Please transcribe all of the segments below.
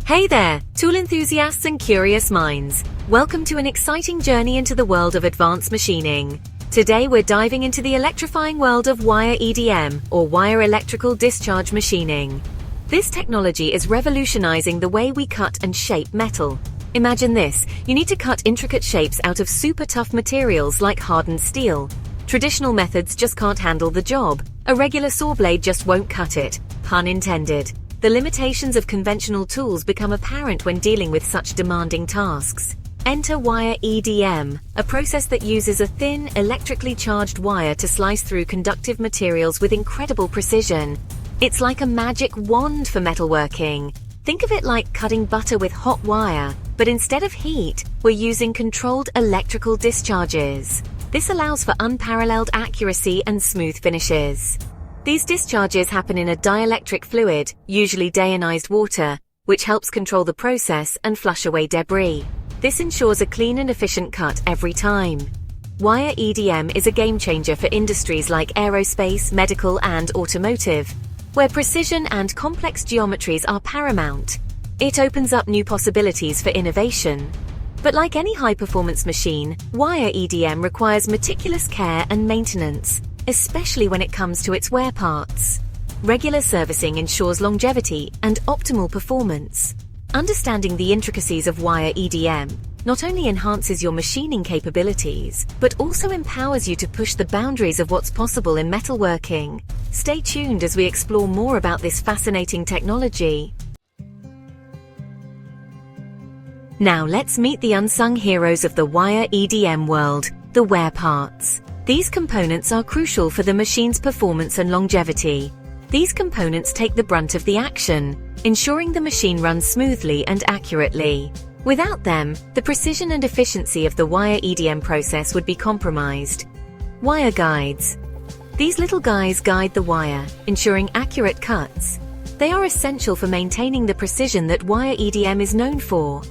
Hey there, tool enthusiasts and curious minds. Welcome to an exciting journey into the world of advanced machining. Today we're diving into the electrifying world of wire EDM, or wire electrical discharge machining. This technology is revolutionizing the way we cut and shape metal. Imagine this, you need to cut intricate shapes out of super tough materials like hardened steel. Traditional methods just can't handle the job. A regular saw blade just won't cut it, pun intended. The limitations of conventional tools become apparent when dealing with such demanding tasks. Enter wire EDM, a process that uses a thin, electrically charged wire to slice through conductive materials with incredible precision. It's like a magic wand for metalworking. Think of it like cutting butter with hot wire, but instead of heat, we're using controlled electrical discharges. This allows for unparalleled accuracy and smooth finishes. These discharges happen in a dielectric fluid, usually deionized water, which helps control the process and flush away debris. This ensures a clean and efficient cut every time. Wire EDM is a game changer for industries like aerospace, medical, and automotive, where precision and complex geometries are paramount. It opens up new possibilities for innovation. But like any high-performance machine, wire EDM requires meticulous care and maintenance, especially when it comes to its wear parts. Regular servicing ensures longevity and optimal performance. Understanding the intricacies of wire EDM not only enhances your machining capabilities, but also empowers you to push the boundaries of what's possible in metalworking. Stay tuned as we explore more about this fascinating technology. Now let's meet the unsung heroes of the wire EDM world, the wear parts. These components are crucial for the machine's performance and longevity. These components take the brunt of the action, ensuring the machine runs smoothly and accurately. Without them, the precision and efficiency of the wire EDM process would be compromised. Wire guides. These little guys guide the wire, ensuring accurate cuts. They are essential for maintaining the precision that wire EDM is known for.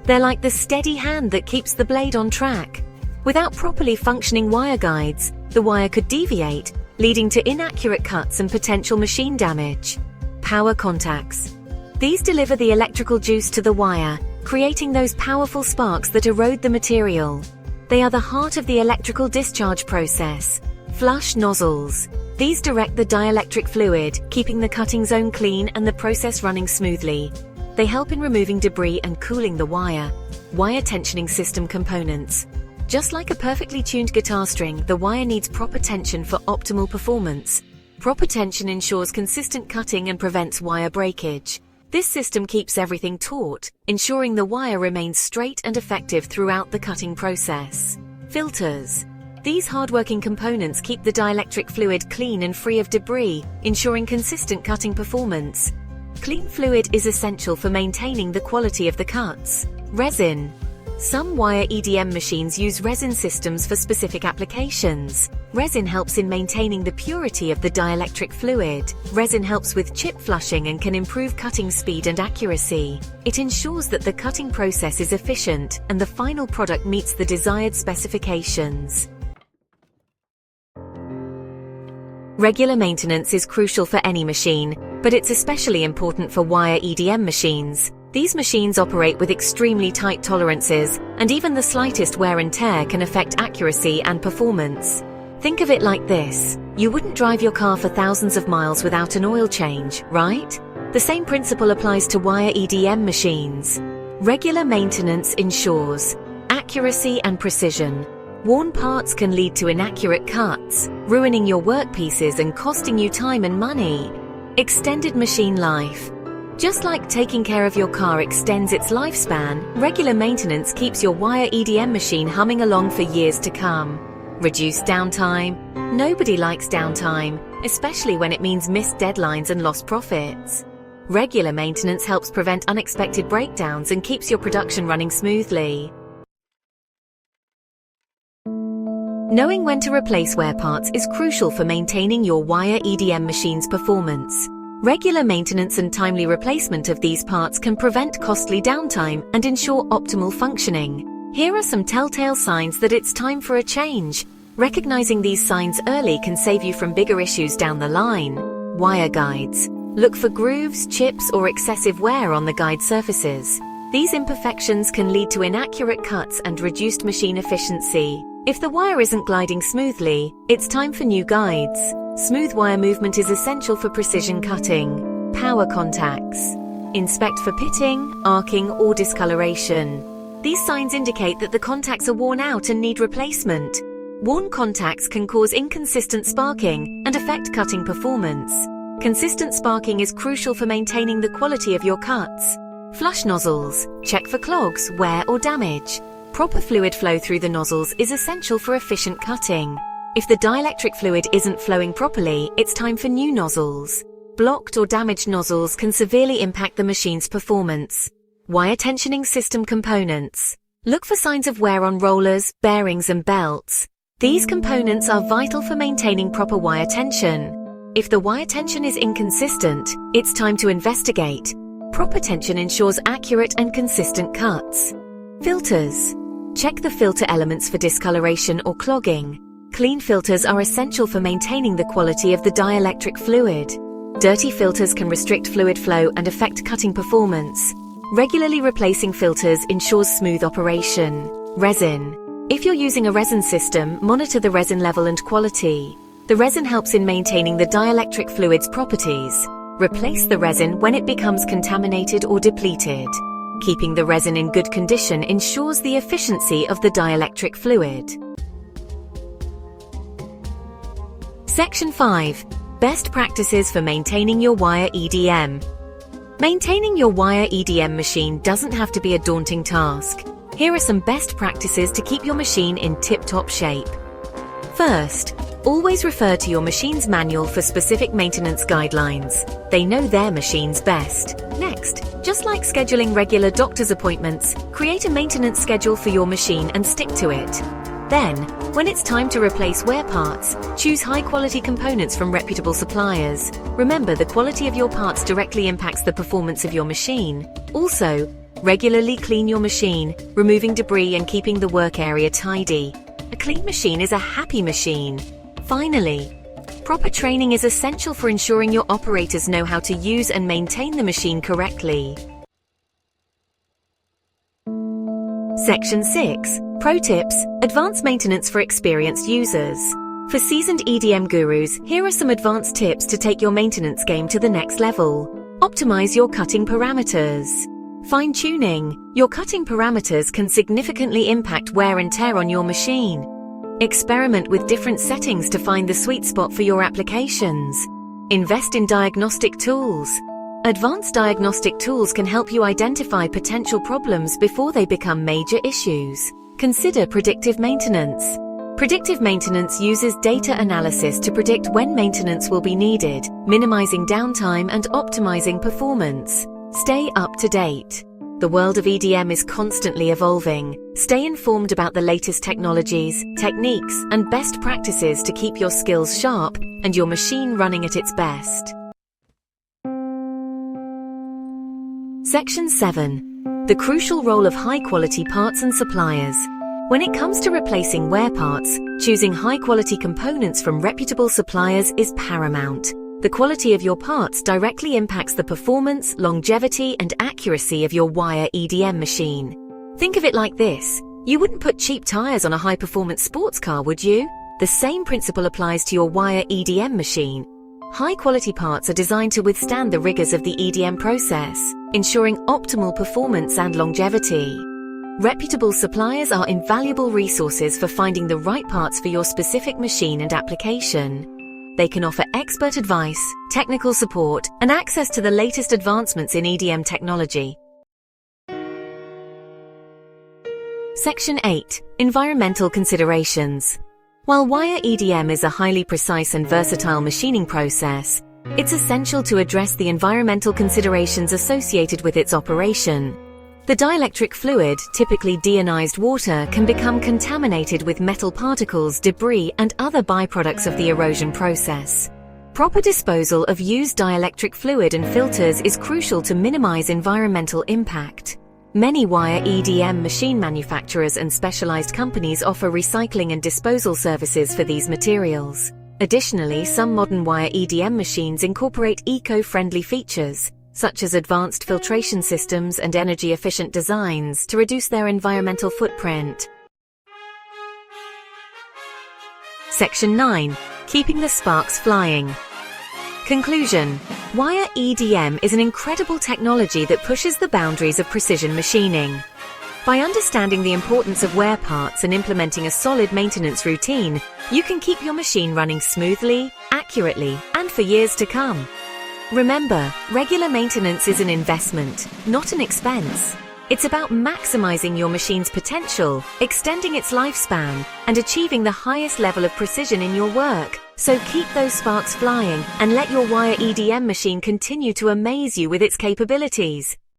They're like the steady hand that keeps the blade on track. Without properly functioning wire guides, the wire could deviate, leading to inaccurate cuts and potential machine damage. Power contacts. These deliver the electrical juice to the wire, creating those powerful sparks that erode the material. They are the heart of the electrical discharge process. Flush nozzles. These direct the dielectric fluid, keeping the cutting zone clean and the process running smoothly. They help in removing debris and cooling the wire. Wire tensioning system components. Just like a perfectly tuned guitar string, the wire needs proper tension for optimal performance. Proper tension ensures consistent cutting and prevents wire breakage. This system keeps everything taut, ensuring the wire remains straight and effective throughout the cutting process. Filters. These hard-working components keep the dielectric fluid clean and free of debris, ensuring consistent cutting performance. Clean fluid is essential for maintaining the quality of the cuts. Resin. Some wire EDM machines use resin systems for specific applications. Resin helps in maintaining the purity of the dielectric fluid. Resin helps with chip flushing and can improve cutting speed and accuracy. It ensures that the cutting process is efficient and the final product meets the desired specifications. Regular maintenance is crucial for any machine, but it's especially important for wire EDM machines. These machines operate with extremely tight tolerances, and even the slightest wear and tear can affect accuracy and performance. Think of it like this. You wouldn't drive your car for thousands of miles without an oil change, right? The same principle applies to wire EDM machines. Regular maintenance ensures accuracy and precision. Worn parts can lead to inaccurate cuts, ruining your workpieces and costing you time and money. Extended machine life. Just like taking care of your car extends its lifespan, regular maintenance keeps your wire EDM machine humming along for years to come. Reduced downtime. Nobody likes downtime, especially when it means missed deadlines and lost profits. Regular maintenance helps prevent unexpected breakdowns and keeps your production running smoothly. Knowing when to replace wear parts is crucial for maintaining your wire EDM machine's performance. Regular maintenance and timely replacement of these parts can prevent costly downtime and ensure optimal functioning. Here are some telltale signs that it's time for a change. Recognizing these signs early can save you from bigger issues down the line. Wire guides. Look for grooves, chips, or excessive wear on the guide surfaces. These imperfections can lead to inaccurate cuts and reduced machine efficiency. If the wire isn't gliding smoothly, it's time for new guides. Smooth wire movement is essential for precision cutting. Power contacts. Inspect for pitting, arcing, or discoloration. These signs indicate that the contacts are worn out and need replacement. Worn contacts can cause inconsistent sparking and affect cutting performance. Consistent sparking is crucial for maintaining the quality of your cuts. Flush nozzles. Check for clogs, wear, or damage. Proper fluid flow through the nozzles is essential for efficient cutting. If the dielectric fluid isn't flowing properly, it's time for new nozzles. Blocked or damaged nozzles can severely impact the machine's performance. Wire tensioning system components. Look for signs of wear on rollers, bearings, and belts. These components are vital for maintaining proper wire tension. If the wire tension is inconsistent, it's time to investigate. Proper tension ensures accurate and consistent cuts. Filters. Check the filter elements for discoloration or clogging. Clean filters are essential for maintaining the quality of the dielectric fluid. Dirty filters can restrict fluid flow and affect cutting performance. Regularly replacing filters ensures smooth operation. Resin. If you're using a resin system, monitor the resin level and quality. The resin helps in maintaining the dielectric fluid's properties. Replace the resin when it becomes contaminated or depleted. Keeping the resin in good condition ensures the efficiency of the dielectric fluid. Section 5. Best practices for maintaining your Wire EDM. Maintaining your Wire EDM machine doesn't have to be a daunting task. Here are some best practices to keep your machine in tip-top shape. First, always refer to your machine's manual for specific maintenance guidelines. They know their machines best. Next, just like scheduling regular doctor's appointments, create a maintenance schedule for your machine and stick to it. Then, when it's time to replace wear parts, choose high-quality components from reputable suppliers. Remember, the quality of your parts directly impacts the performance of your machine. Also, regularly clean your machine, removing debris and keeping the work area tidy. A clean machine is a happy machine. Finally, proper training is essential for ensuring your operators know how to use and maintain the machine correctly. Section 6. Pro Tips, Advanced Maintenance for Experienced Users. For seasoned EDM gurus, here are some advanced tips to take your maintenance game to the next level. Optimize your cutting parameters. Fine-tuning. Your cutting parameters can significantly impact wear and tear on your machine. Experiment with different settings to find the sweet spot for your applications. Invest in diagnostic tools. Advanced diagnostic tools can help you identify potential problems before they become major issues. Consider predictive maintenance. Predictive maintenance uses data analysis to predict when maintenance will be needed, minimizing downtime and optimizing performance. Stay up to date. The world of EDM is constantly evolving. Stay informed about the latest technologies, techniques, and best practices to keep your skills sharp and your machine running at its best. Section 7. The crucial role of high-quality parts and suppliers. When it comes to replacing wear parts, choosing high-quality components from reputable suppliers is paramount. The quality of your parts directly impacts the performance, longevity, and accuracy of your Wire EDM machine. Think of it like this. You wouldn't put cheap tires on a high-performance sports car, would you? The same principle applies to your Wire EDM machine. High-quality parts are designed to withstand the rigors of the EDM process, ensuring optimal performance and longevity. Reputable suppliers are invaluable resources for finding the right parts for your specific machine and application. They can offer expert advice, technical support, and access to the latest advancements in EDM technology. Section 8. Environmental considerations. While Wire EDM is a highly precise and versatile machining process, it's essential to address the environmental considerations associated with its operation. The dielectric fluid, typically deionized water, can become contaminated with metal particles, debris, and other byproducts of the erosion process. Proper disposal of used dielectric fluid and filters is crucial to minimize environmental impact. Many Wire EDM machine manufacturers and specialized companies offer recycling and disposal services for these materials. Additionally, some modern Wire EDM machines incorporate eco-friendly features, such as advanced filtration systems and energy-efficient designs to reduce their environmental footprint. Section 9. Keeping the sparks flying. Conclusion. Wire EDM is an incredible technology that pushes the boundaries of precision machining. By understanding the importance of wear parts and implementing a solid maintenance routine, you can keep your machine running smoothly, accurately, and for years to come. Remember, regular maintenance is an investment, not an expense. It's about maximizing your machine's potential, extending its lifespan, and achieving the highest level of precision in your work. So keep those sparks flying and let your Wire EDM machine continue to amaze you with its capabilities.